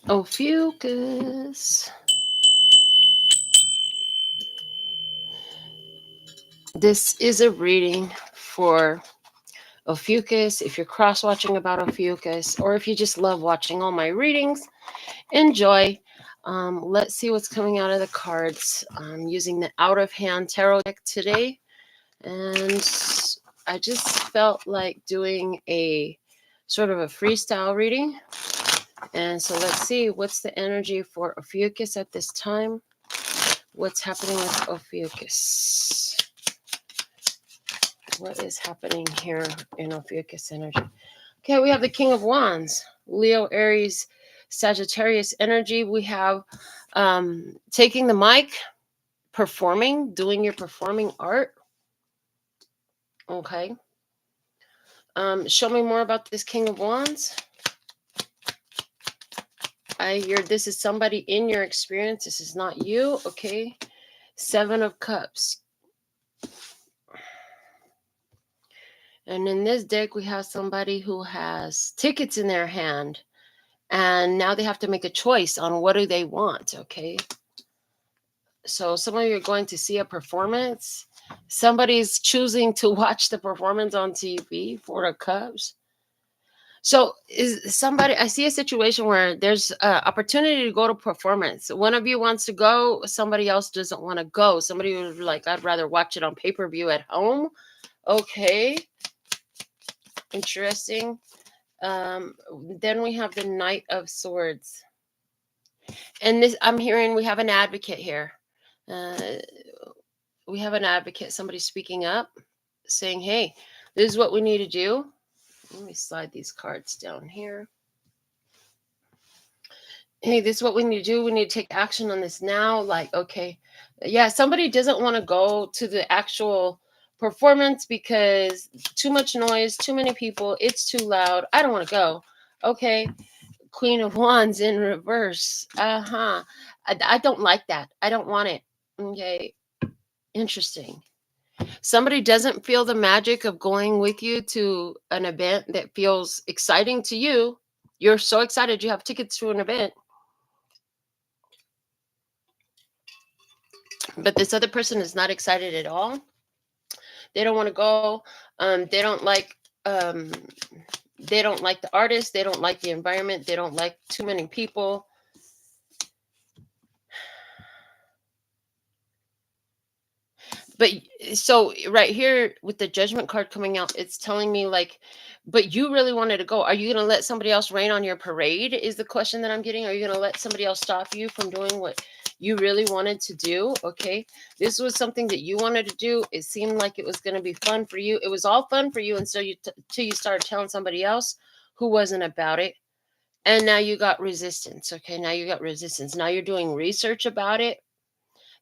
Ophiuchus. This is a reading for Ophiuchus. If you're cross-watching about Ophiuchus, or if you just love watching all my readings, enjoy. Let's see what's coming out of the cards. I'm using the out of hand tarot deck today, and I just felt like doing a sort of a freestyle reading. And so let's see what's the energy for Ophiuchus at this time. What's happening with Ophiuchus? What is happening here in Ophiuchus energy? Okay, we have the King of Wands, Leo, Aries, Sagittarius energy. We have taking the mic, performing, doing your performing art. Okay. Show me more about this King of Wands. I hear this is somebody in your experience. This is not you. Okay. Seven of Cups. And in this deck, we have somebody who has tickets in their hand. And now they have to make a choice on what do they want. Okay. So some of you are going to see a performance. Somebody's choosing to watch the performance on TV. Four of Cups. So is somebody, I see a situation where there's an opportunity to go to performance. One of you wants to go, somebody else doesn't want to go. Somebody was like, I'd rather watch it on pay-per-view at home. Okay. Interesting. Then we have the Knight of Swords. And this, I'm hearing we have an advocate here. We have an advocate, somebody speaking up, saying, hey, this is what we need to do. Let me slide these cards down here. Hey, this is what we need to do. We need to take action on this now. Like, okay, yeah, somebody doesn't want to go to the actual performance because too much noise, too many people, it's too loud. I don't want to go. Okay, Queen of Wands in reverse. I don't like that. I don't want it. Okay, interesting. Somebody doesn't feel the magic of going with you to an event that feels exciting to you. You're so excited you have tickets to an event. But this other person is not excited at all. They don't want to go. They don't like the artist. They don't like the environment. They don't like too many people. But so right here with the Judgment card coming out, it's telling me like, but you really wanted to go. Are you going to let somebody else rain on your parade is the question that I'm getting. Are you going to let somebody else stop you from doing what you really wanted to do? Okay. This was something that you wanted to do. It seemed like it was going to be fun for you. It was all fun for you. And so till you started telling somebody else who wasn't about it. And now you got resistance. Okay. Now you got resistance. Now you're doing research about it.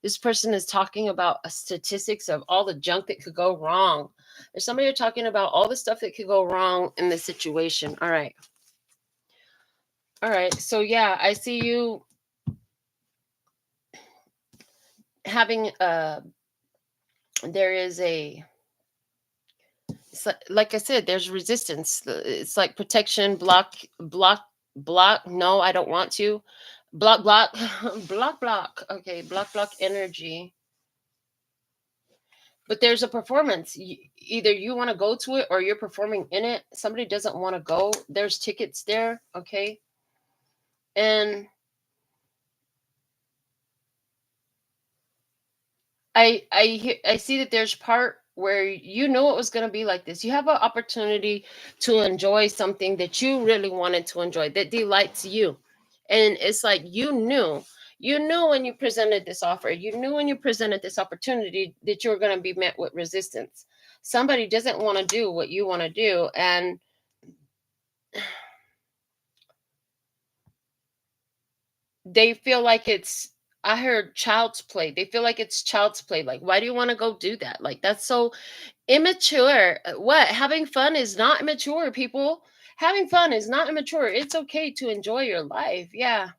This person is talking about a statistics of all the junk that could go wrong. There's somebody talking about all the stuff that could go wrong in this situation. All right. All right. So yeah, I see you having there is a, like I said, there's resistance. It's like protection, block. No, I don't want to. Block. block. Okay, block energy. But there's a performance. Either you want to go to it or you're performing in it. Somebody doesn't want to go. There's tickets there. Okay. And I see that there's part where you know it was going to be like this. You have an opportunity to enjoy something that you really wanted to enjoy, that delights you. And it's like you knew when you presented this offer, you knew when you presented this opportunity that you were going to be met with resistance. Somebody doesn't want to do what you want to do. And they feel like it's, I heard child's play. They feel like it's child's play. Like, why do you want to go do that? Like, that's so immature. What? Having fun is not immature, people. Having fun is not immature. It's okay to enjoy your life. Yeah.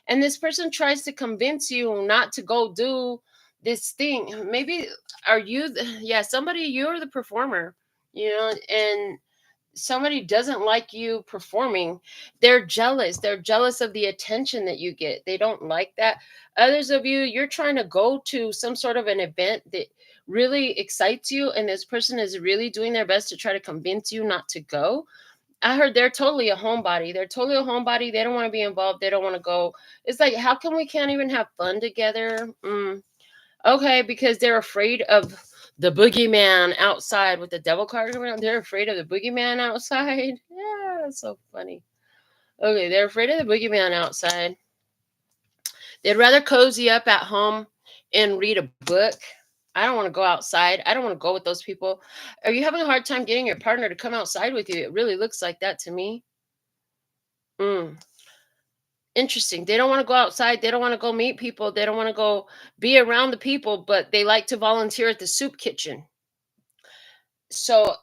And this person tries to convince you not to go do this thing. Maybe are you, yeah, somebody, you're the performer, and somebody doesn't like you performing, they're jealous. They're jealous of the attention that you get. They don't like that. Others of you, you're trying to go to some sort of an event that really excites you, and this person is really doing their best to try to convince you not to go. I heard they're totally a homebody. They're totally a homebody. They don't want to be involved. They don't want to go. It's like, how come we can't even have fun together? Okay, because they're afraid of the boogeyman outside with the devil card around. They're afraid of the boogeyman outside. Yeah, that's so funny. Okay, they're afraid of the boogeyman outside. They'd rather cozy up at home and read a book. I don't want to go outside. I don't want to go with those people. Are you having a hard time getting your partner to come outside with you? It really looks like that to me. Mm. Interesting. They don't want to go outside. They don't want to go meet people. They don't want to go be around the people, but they like to volunteer at the soup kitchen. So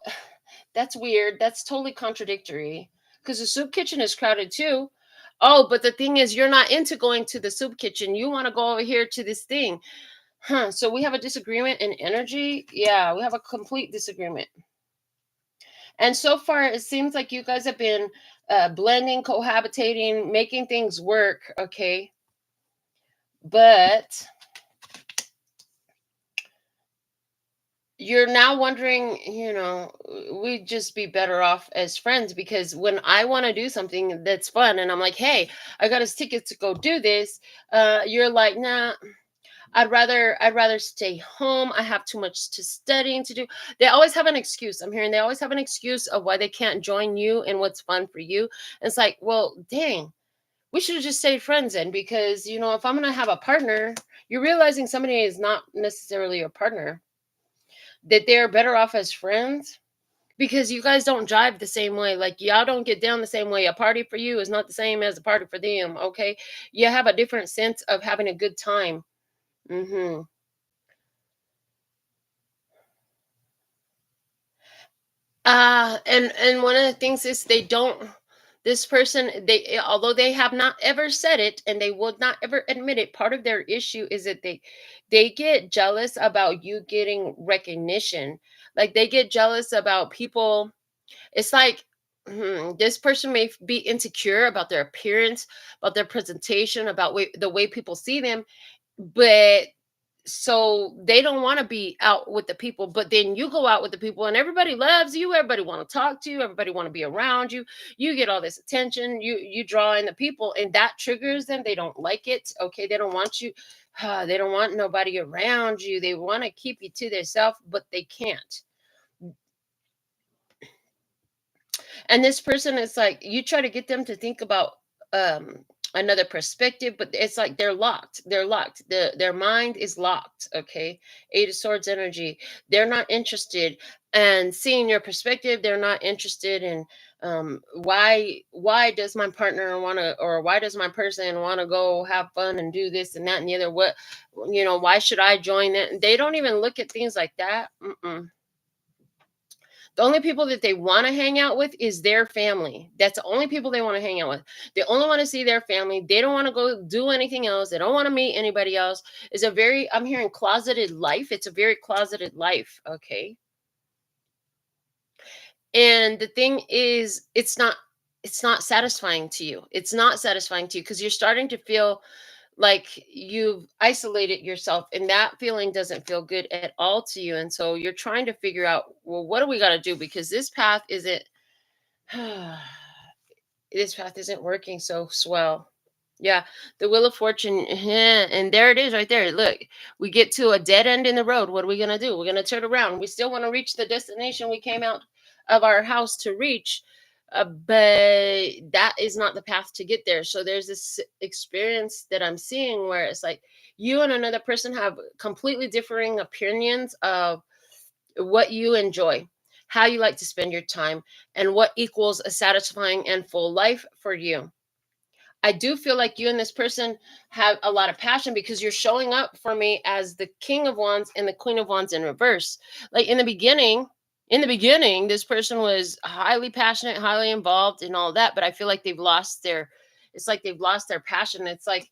that's weird. That's totally contradictory because the soup kitchen is crowded too. Oh, but the thing is, you're not into going to the soup kitchen. You want to go over here to this thing. Huh. So we have a disagreement in energy. Yeah, we have a complete disagreement. And so far, it seems like you guys have been blending, cohabitating, making things work. Okay. But you're now wondering, we'd just be better off as friends, because when I want to do something that's fun and I'm like, hey, I got us tickets to go do this, you're like, nah, I'd rather stay home. I have too much to studying to do. They always have an excuse. I'm hearing they always have an excuse of why they can't join you in what's fun for you. And it's like, well, dang, we should have just stayed friends then, because if I'm gonna have a partner, you're realizing somebody is not necessarily your partner, that they're better off as friends, because you guys don't jive the same way. Like, y'all don't get down the same way. A party for you is not the same as a party for them. Okay, you have a different sense of having a good time. Hmm. And one of the things is, they don't, this person, although they have not ever said it and they would not ever admit it, part of their issue is that they get jealous about you getting recognition. Like, they get jealous about people. It's like, this person may be insecure about their appearance, about their presentation, about the way people see them, but so they don't want to be out with the people. But then you go out with the people and everybody loves you, everybody want to talk to you, everybody want to be around you, you get all this attention, you draw in the people, and that triggers them. They don't like it. Okay, they don't want you. They don't want nobody around you. They want to keep you to themselves, but they can't. And this person is like, you try to get them to think about um another perspective, but it's like they're locked, their mind is locked. Okay, Eight of Swords energy. They're not interested and seeing your perspective. They're not interested in why does my partner want to, or why does my person want to go have fun and do this and that and the other. What, why should I join that? They don't even look at things like that. The only people that they want to hang out with is their family. That's the only people they want to hang out with. They only want to see their family. They don't want to go do anything else. They don't want to meet anybody else. It's a very, I'm hearing closeted life. It's a very closeted life. Okay. And the thing is, it's not satisfying to you. It's not satisfying to you because you're starting to feel like you've isolated yourself, and that feeling doesn't feel good at all to you. And so you're trying to figure out, well, what do we got to do, because this path isn't this path isn't working so swell. Yeah, the Wheel of Fortune, and there it is right there. Look, we get to a dead end in the road. What are we gonna do? We're gonna turn around. We still want to reach the destination we came out of our house to reach, but that is not the path to get there. So there's this experience that I'm seeing where it's like you and another person have completely differing opinions of what you enjoy, how you like to spend your time, and what equals a satisfying and full life for you. I do feel like you and this person have a lot of passion, because you're showing up for me as the King of Wands and the Queen of Wands in reverse. Like, in the beginning, this person was highly passionate, highly involved in all that, but I feel like they've lost their, it's like they've lost their passion. It's like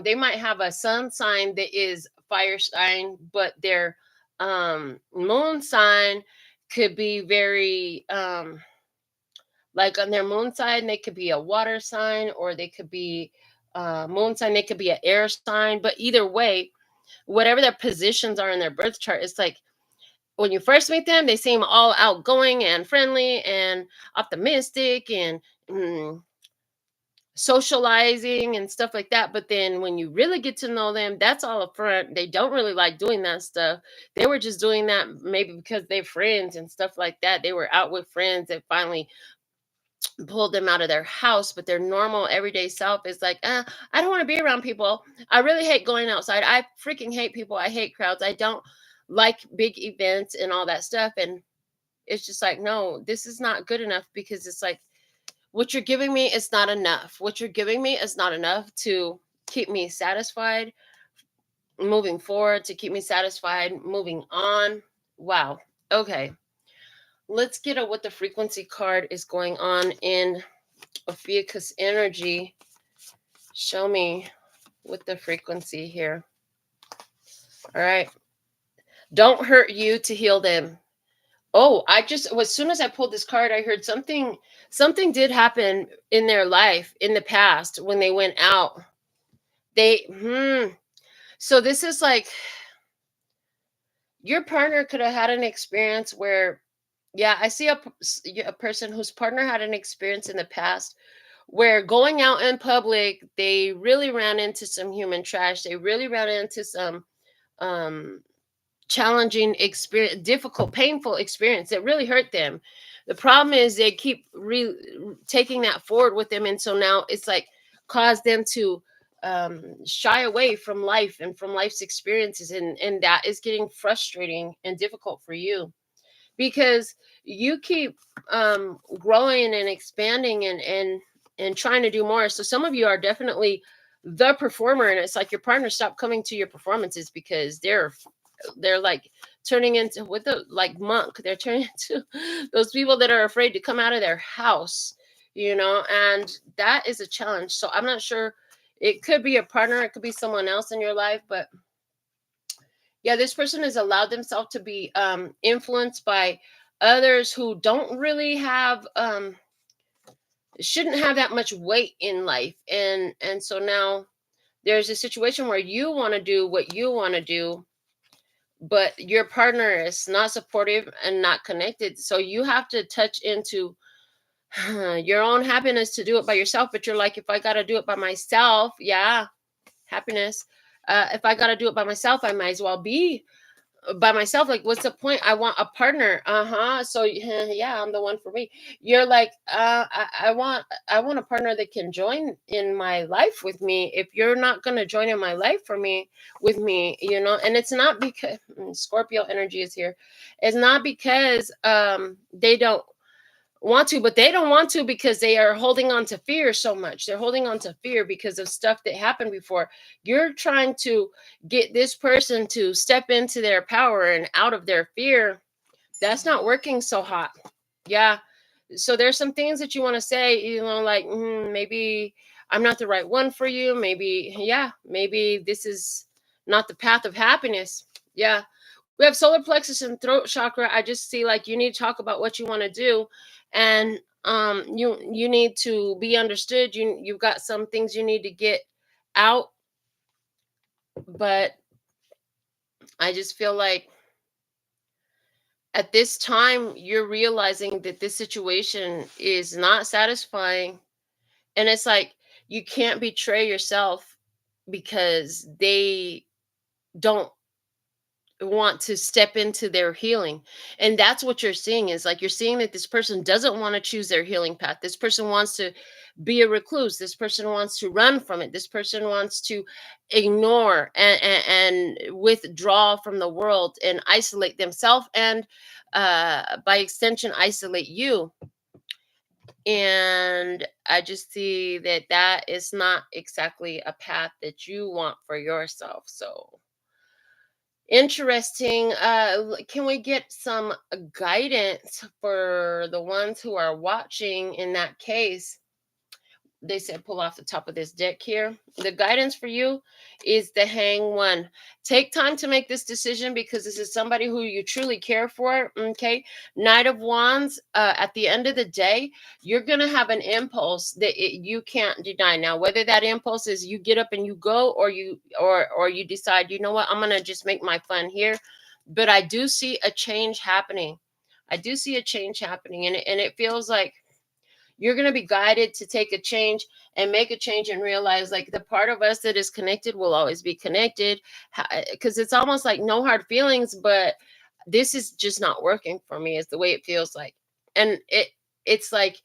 they might have a sun sign that is fire sign, but their moon sign could be very Like on their moon sign, they could be a water sign, or they could be moon sign, they could be an air sign. But either way, whatever their positions are in their birth chart, it's like when you first meet them, they seem all outgoing and friendly and optimistic and mm, socializing and stuff like that. But then when you really get to know them, that's all up front. They don't really like doing that stuff. They were just doing that maybe because they're friends and stuff like that. They were out with friends that finally pulled them out of their house, but their normal everyday self is like, I don't want to be around people. I really hate going outside. I freaking hate people. I hate crowds. I don't like big events and all that stuff. And it's just like, no, this is not good enough, because it's like, what you're giving me is not enough. What you're giving me is not enough to keep me satisfied moving forward, to keep me satisfied moving on. Wow. Okay. Let's get at what the frequency card is going on in Ophiuchus energy. Show me with the frequency here. All right. Don't hurt you to heal them. Oh, as soon as I pulled this card, I heard something did happen in their life in the past when they went out. So this is like your partner could have had an experience where, yeah, I see a person whose partner had an experience in the past where going out in public, they really ran into some human trash. They really ran into some um challenging experience, difficult, painful experience that really hurt them. The problem is they keep taking that forward with them, and so now it's like caused them to shy away from life and from life's experiences, and that is getting frustrating and difficult for you, because you keep growing and expanding and trying to do more. So some of you are definitely the performer, and it's like your partner stopped coming to your performances because they're like turning into, with the like monk, they're turning into those people that are afraid to come out of their house, and that is a challenge. So I'm not sure, it could be a partner, it could be someone else in your life, but yeah, this person has allowed themselves to be influenced by others who don't really have shouldn't have that much weight in life, and so now there's a situation where you want to do what you want to do, but your partner is not supportive and not connected. So you have to touch into your own happiness to do it by yourself. But you're like, if I got to do it by myself, yeah, happiness. If I got to do it by myself, I might as well be by myself. Like, what's the point? I want a partner. So yeah, I'm the one for me. You're like, I want a partner that can join in my life with me. If you're not going to join in my life for me with me, and it's not because Scorpio energy is here. It's not because they don't want to, but they don't want to because they are holding on to fear so much. They're holding on to fear because of stuff that happened before. You're trying to get this person to step into their power and out of their fear. That's not working so hot. Yeah. So there's some things that you want to say, like, maybe I'm not the right one for you. Maybe this is not the path of happiness. Yeah. We have solar plexus and throat chakra. I just see like you need to talk about what you want to do, and you need to be understood. You've got some things you need to get out, but I just feel like at this time you're realizing that this situation is not satisfying, and it's like you can't betray yourself because they don't want to step into their healing. And that's what you're seeing, is like you're seeing that this person doesn't want to choose their healing path. This person wants to be a recluse. This person wants to run from it. This person wants to ignore and withdraw from the world and isolate themselves, and by extension isolate you. And I just see that that is not exactly a path that you want for yourself. So interesting. Can we get some guidance for the ones who are watching in that case? they said pull off the top of this deck here. The guidance for you is the hang one. Take time to make this decision because this is somebody who you truly care for. Okay. Knight of Wands, at the end of the day, you're going to have an impulse that you can't deny. Now, whether that impulse is you get up and you go, or you decide, you know what, I'm going to just make my fun here. But I do see a change happening. I do see a change happening. And it feels like you're going to be guided to take a change and make a change and realize like the part of us that is connected will always be connected, because it's almost like no hard feelings, but this is just not working for me is the way it feels like. And it's like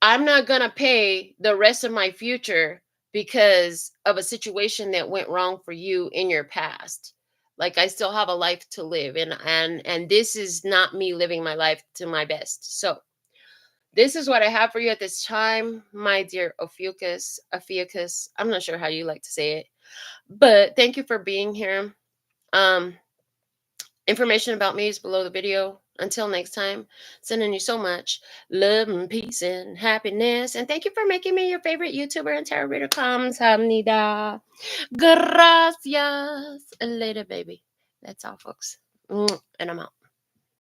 I'm not going to pay the rest of my future because of a situation that went wrong for you in your past. Like I still have a life to live, and this is not me living my life to my best. So this is what I have for you at this time, my dear Ophiuchus. Ophiuchus. I'm not sure how you like to say it, but thank you for being here. Um, Information about me is below the video. Until next time, sending you so much love and peace and happiness. And thank you for making me your favorite YouTuber and tarot reader. Kamsahamnida. Gracias. Later, baby. That's all, folks. And I'm out.